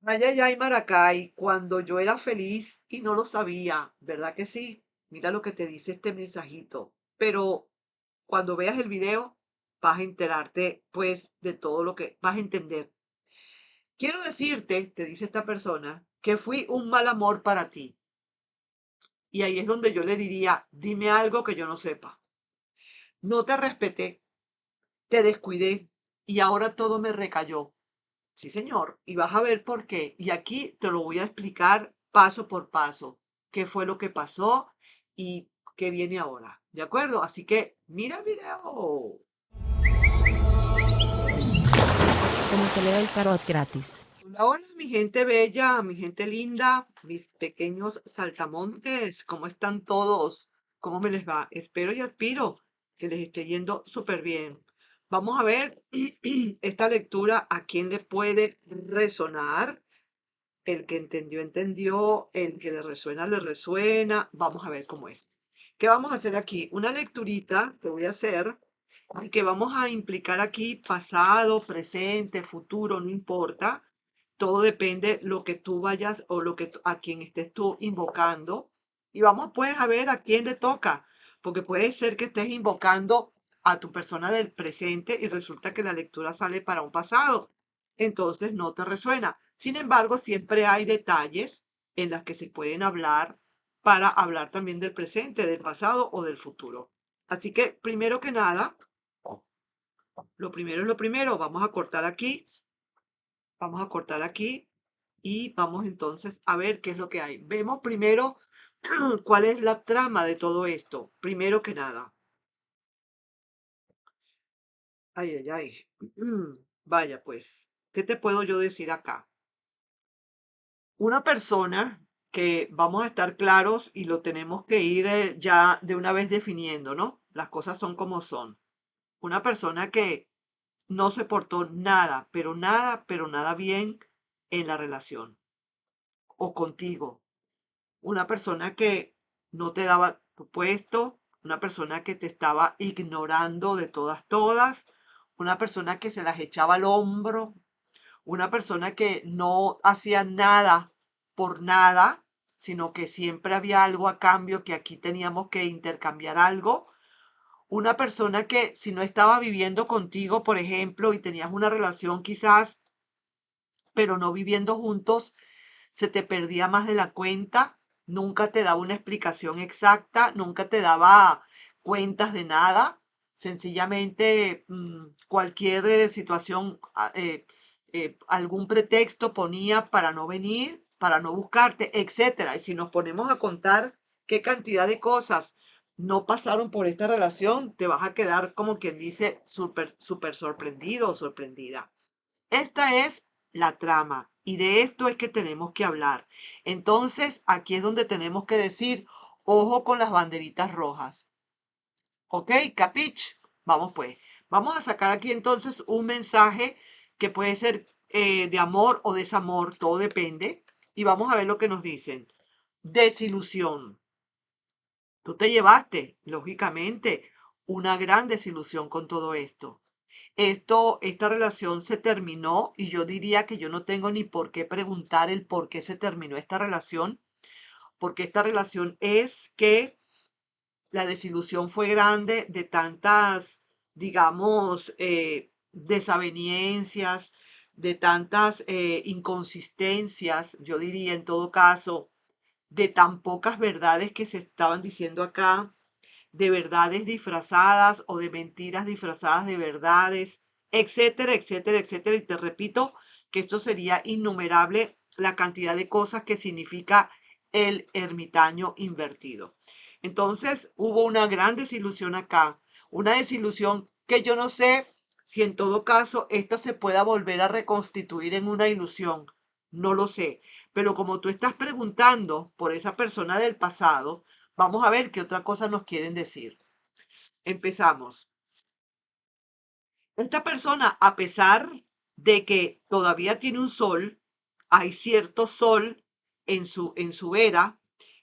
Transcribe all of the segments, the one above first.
Ay, ay, ay, Maracay, cuando yo era feliz y no lo sabía, ¿verdad que sí? Mira lo que te dice este mensajito. Pero cuando veas el video, vas a enterarte, pues, de todo lo que vas a entender. Quiero decirte, te dice esta persona, que fui un mal amor para ti. Y ahí es donde yo le diría, dime algo que yo no sepa. No te respeté, te descuidé y ahora todo me recayó. Sí, señor, y vas a ver por qué. Y aquí te lo voy a explicar paso por paso, qué fue lo que pasó y qué viene ahora. ¿De acuerdo? Así que mira el video. Como te leo el tarot gratis. Hola, hola, mi gente bella, mi gente linda, mis pequeños saltamontes, ¿cómo están todos? ¿Cómo me les va? Espero y aspiro que les esté yendo súper bien. Vamos a ver esta lectura a quién le puede resonar. El que entendió, entendió. El que le resuena, le resuena. Vamos a ver cómo es. ¿Qué vamos a hacer aquí? Una lecturita que voy a hacer y que vamos a implicar aquí pasado, presente, futuro, no importa. Todo depende lo que tú vayas o a quien estés tú invocando. Y vamos pues a ver a quién le toca, porque puede ser que estés invocando a tu persona del presente y resulta que la lectura sale para un pasado. Entonces no te resuena. Sin embargo, siempre hay detalles en las que se pueden hablar para hablar también del presente, del pasado o del futuro. Así que, primero que nada, lo primero es lo primero. Vamos a cortar aquí y vamos entonces a ver qué es lo que hay. Vemos primero cuál es la trama de todo esto. Primero que nada. Ay, ay, ay. Vaya, pues, ¿qué te puedo yo decir acá? Una persona que vamos a estar claros y lo tenemos que ir ya de una vez definiendo, ¿no? Las cosas son como son. Una persona que no se portó nada, pero nada bien en la relación o contigo. Una persona que no te daba tu puesto, una persona que te estaba ignorando de todas, todas, una persona que se las echaba al hombro, una persona que no hacía nada por nada, sino que siempre había algo a cambio, que aquí teníamos que intercambiar algo. Una persona que si no estaba viviendo contigo, por ejemplo, y tenías una relación quizás, pero no viviendo juntos, se te perdía más de la cuenta, nunca te daba una explicación exacta, nunca te daba cuentas de nada, sencillamente cualquier situación, algún pretexto ponía para no venir, para no buscarte, etcétera. Y si nos ponemos a contar qué cantidad de cosas no pasaron por esta relación, te vas a quedar como quien dice súper, súper sorprendido o sorprendida. Esta es la trama y de esto es que tenemos que hablar. Entonces, aquí es donde tenemos que decir, ojo con las banderitas rojas. ¿Ok? Capich. Vamos pues. Vamos a sacar aquí entonces un mensaje que puede ser de amor o desamor, todo depende. Y vamos a ver lo que nos dicen. Desilusión. Tú te llevaste, lógicamente, una gran desilusión con todo esto. Esta relación se terminó y yo diría que yo no tengo ni por qué preguntar el por qué se terminó esta relación, porque esta relación es que la desilusión fue grande de tantas, digamos, desavenencias, de tantas inconsistencias, yo diría en todo caso, de tan pocas verdades que se estaban diciendo acá, de verdades disfrazadas o de mentiras disfrazadas de verdades, etcétera, etcétera, etcétera. Y te repito que esto sería innumerable la cantidad de cosas que significa el ermitaño invertido. Entonces hubo una gran desilusión acá, una desilusión que yo no sé si en todo caso esta se pueda volver a reconstituir en una ilusión. No lo sé, pero como tú estás preguntando por esa persona del pasado, vamos a ver qué otra cosa nos quieren decir. Empezamos. Esta persona, a pesar de que todavía tiene un sol, hay cierto sol en su era,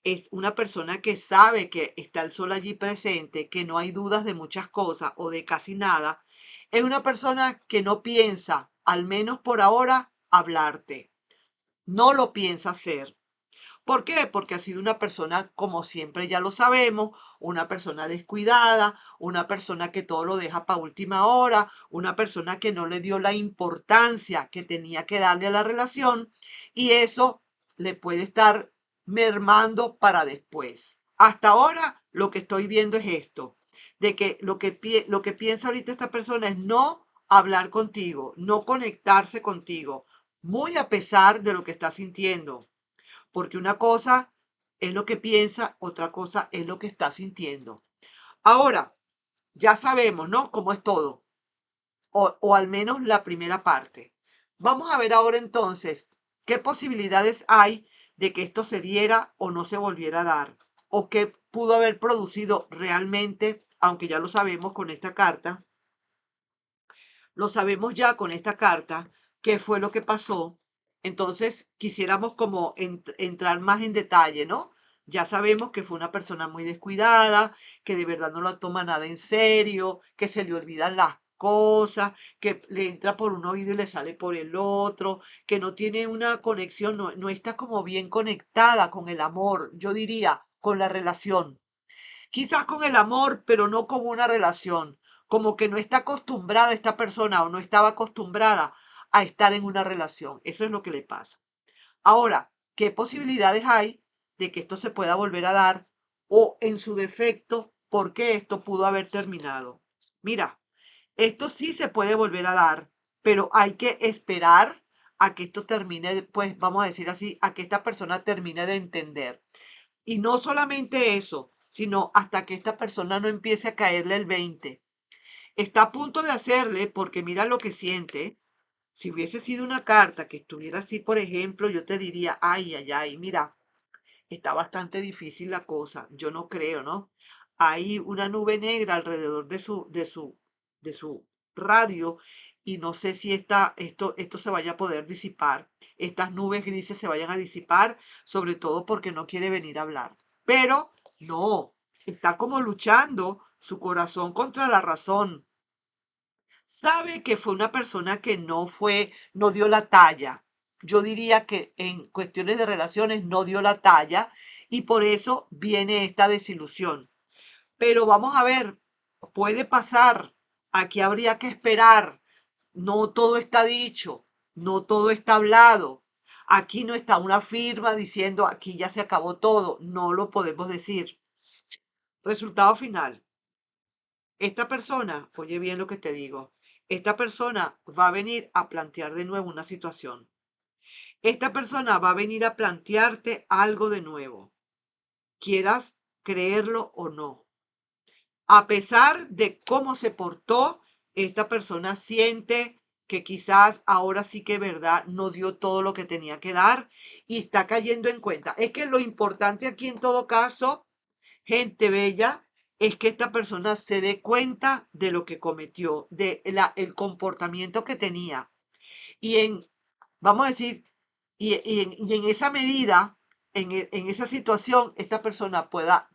es una persona que sabe que está el sol allí presente, que no hay dudas de muchas cosas o de casi nada. Es una persona que no piensa, al menos por ahora, hablarte. no lo piensa hacer. ¿Por qué? Porque ha sido una persona, como siempre ya lo sabemos, una persona descuidada, una persona que todo lo deja para última hora, una persona que no le dio la importancia que tenía que darle a la relación y eso le puede estar mermando para después. Hasta ahora lo que estoy viendo es esto, de que lo que piensa ahorita esta persona es no hablar contigo, no conectarse contigo, muy a pesar de lo que está sintiendo porque una cosa es lo que piensa, otra cosa es lo que está sintiendo. Ahora, ya sabemos, ¿no? Cómo es todo, o al menos la primera parte. Vamos a ver ahora entonces qué posibilidades hay de que esto se diera o no se volviera a dar, o qué pudo haber producido realmente, aunque ya lo sabemos con esta carta, lo sabemos ya con esta carta, qué fue lo que pasó. Entonces, quisiéramos como entrar más en detalle, ¿no? Ya sabemos que fue una persona muy descuidada, que de verdad no la toma nada en serio, que se le olvidan las cosas, que le entra por un oído y le sale por el otro, que no tiene una conexión, no está como bien conectada con el amor, yo diría, con la relación. Quizás con el amor, pero no con una relación. Como que no está acostumbrada esta persona o no estaba acostumbrada a estar en una relación. Eso es lo que le pasa. Ahora, ¿qué posibilidades hay de que esto se pueda volver a dar? O en su defecto, ¿por qué esto pudo haber terminado? Mira, esto sí se puede volver a dar, pero hay que esperar a que esto termine, pues vamos a decir así, a que esta persona termine de entender. Y no solamente eso, sino hasta que esta persona no empiece a caerle el 20. Está a punto de hacerle porque mira lo que siente. Si hubiese sido una carta que estuviera así, por ejemplo, yo te diría, ay, ay, ay, mira, está bastante difícil la cosa. Yo no creo, ¿no? Hay una nube negra alrededor de su radio y no sé si esto se vaya a poder disipar. Estas nubes grises se vayan a disipar, sobre todo porque no quiere venir a hablar. Pero no, está como luchando su corazón contra la razón. Sabe que fue una persona que no dio la talla. Yo diría que en cuestiones de relaciones no dio la talla y por eso viene esta desilusión. Pero vamos a ver, puede pasar. Aquí habría que esperar. No todo está dicho, no todo está hablado. Aquí no está una firma diciendo aquí ya se acabó todo. No lo podemos decir. Resultado final. Esta persona, oye bien lo que te digo, esta persona va a venir a plantear de nuevo una situación. Esta persona va a venir a plantearte algo de nuevo, quieras creerlo o no. A pesar de cómo se portó, esta persona siente que quizás ahora sí que verdad no dio todo lo que tenía que dar y está cayendo en cuenta. Es que lo importante aquí en todo caso gente bella, es que esta persona se dé cuenta de lo que cometió, el comportamiento que tenía. Y vamos a decir, y en esa medida, en esa situación, esta persona pueda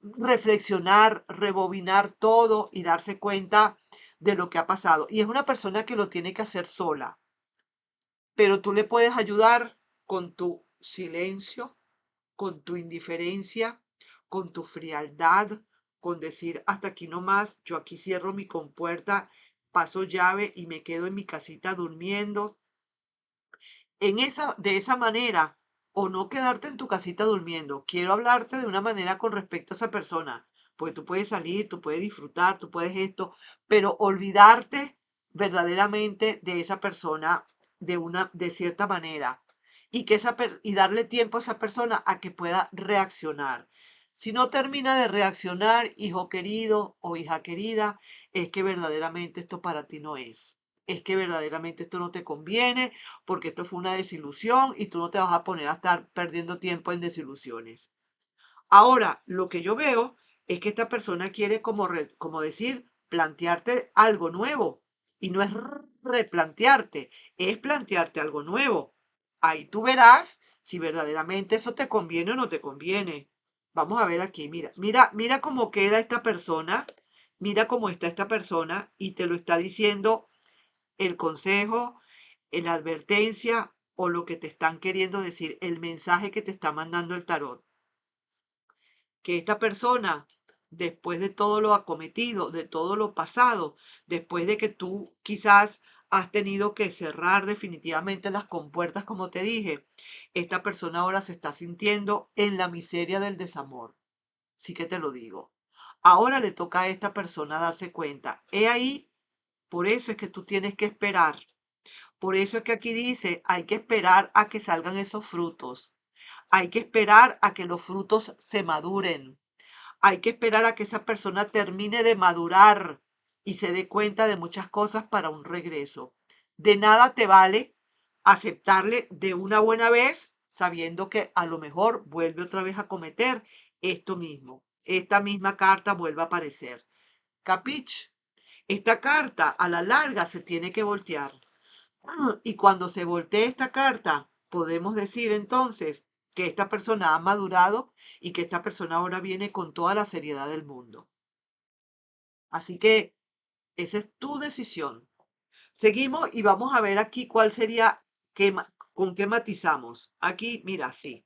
reflexionar, rebobinar todo y darse cuenta de lo que ha pasado. Y es una persona que lo tiene que hacer sola, pero tú le puedes ayudar con tu silencio, con tu indiferencia, con tu frialdad, con decir hasta aquí nomás, yo aquí cierro mi compuerta, paso llave y me quedo en mi casita durmiendo. De esa manera, o no quedarte en tu casita durmiendo. Quiero hablarte de una manera con respecto a esa persona, porque tú puedes salir, tú puedes disfrutar, tú puedes esto, pero olvidarte verdaderamente de esa persona de cierta manera y y darle tiempo a esa persona a que pueda reaccionar. Si no termina de reaccionar, hijo querido o hija querida, es que verdaderamente esto para ti no es que verdaderamente esto no te conviene porque esto fue una desilusión y tú no te vas a poner a estar perdiendo tiempo en desilusiones. Ahora, lo que yo veo es que esta persona quiere como decir, plantearte algo nuevo y no es replantearte, es plantearte algo nuevo. Ahí tú verás si verdaderamente eso te conviene o no te conviene. Vamos a ver aquí, mira cómo queda esta persona, mira cómo está esta persona y te lo está diciendo el consejo, la advertencia o lo que te están queriendo decir, el mensaje que te está mandando el tarot. Que esta persona, después de todo lo acometido, de todo lo pasado, después de que tú quizás has tenido que cerrar definitivamente las compuertas, como te dije, esta persona ahora se está sintiendo en la miseria del desamor. Sí que te lo digo. Ahora le toca a esta persona darse cuenta. He ahí, por eso es que tú tienes que esperar. Por eso es que aquí dice, hay que esperar a que salgan esos frutos. Hay que esperar a que los frutos se maduren. Hay que esperar a que esa persona termine de madurar y se dé cuenta de muchas cosas para un regreso. De nada te vale aceptarle de una buena vez, sabiendo que a lo mejor vuelve otra vez a cometer esto mismo. Esta misma carta vuelve a aparecer. Capich, esta carta a la larga se tiene que voltear. Y cuando se voltee esta carta, podemos decir entonces que esta persona ha madurado y que esta persona ahora viene con toda la seriedad del mundo. Así que esa es tu decisión. Seguimos y vamos a ver aquí cuál sería, con qué matizamos. Aquí, mira, sí.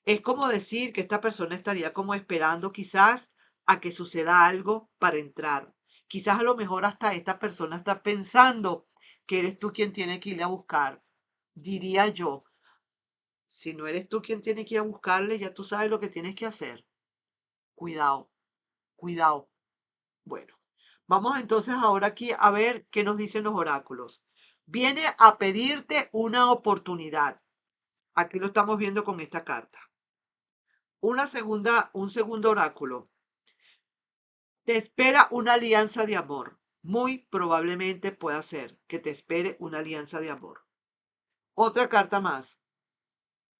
Es como decir que esta persona estaría como esperando quizás a que suceda algo para entrar. Quizás a lo mejor hasta esta persona está pensando que eres tú quien tiene que irle a buscar. Diría yo, si no eres tú quien tiene que ir a buscarle, ya tú sabes lo que tienes que hacer. Cuidado, cuidado. Bueno, vamos entonces ahora aquí a ver qué nos dicen los oráculos. Viene a pedirte una oportunidad. Aquí lo estamos viendo con esta carta. Un segundo oráculo. Te espera una alianza de amor. Muy probablemente pueda ser que te espere una alianza de amor. Otra carta más.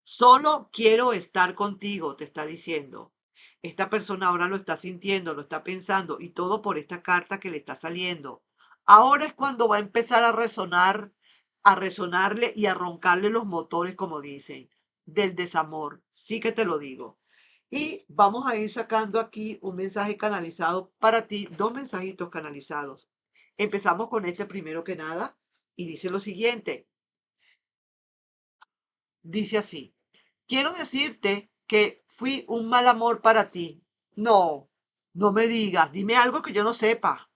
Solo quiero estar contigo, te está diciendo. Esta persona ahora lo está sintiendo, lo está pensando y todo por esta carta que le está saliendo. Ahora es cuando va a empezar a resonarle y a roncarle los motores, como dicen, del desamor. Sí que te lo digo. Y vamos a ir sacando aquí un mensaje canalizado para ti, dos mensajitos canalizados. Empezamos con este primero que nada y dice lo siguiente. Dice así. Quiero decirte que fui un mal amor para ti. No, no me digas, dime algo que yo no sepa.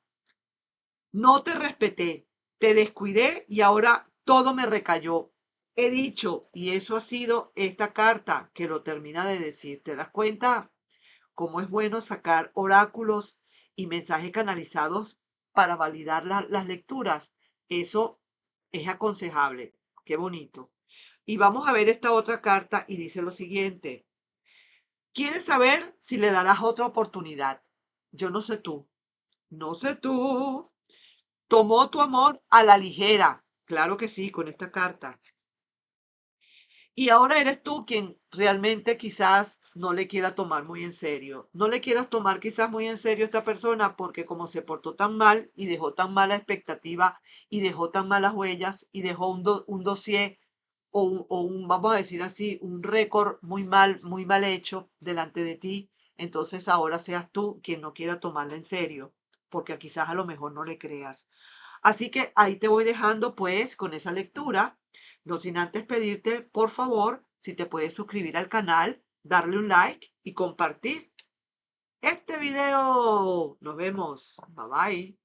No te respeté, te descuidé y ahora todo me recayó. He dicho, y eso ha sido esta carta que lo termina de decir. ¿Te das cuenta cómo es bueno sacar oráculos y mensajes canalizados para validar las lecturas? Eso es aconsejable. Qué bonito. Y vamos a ver esta otra carta y dice lo siguiente. ¿Quieres saber si le darás otra oportunidad? Yo no sé tú. No sé tú. Tomó tu amor a la ligera. Claro que sí, con esta carta. Y ahora eres tú quien realmente quizás no le quiera tomar muy en serio. No le quieras tomar quizás muy en serio a esta persona porque como se portó tan mal y dejó tan mala expectativa y dejó tan malas huellas y dejó un dossier vamos a decir así, un récord muy mal hecho delante de ti, entonces ahora seas tú quien no quiera tomarla en serio, porque quizás a lo mejor no le creas. Así que ahí te voy dejando pues con esa lectura, no sin antes pedirte, por favor, si te puedes suscribir al canal, darle un like y compartir este video. Nos vemos. Bye bye.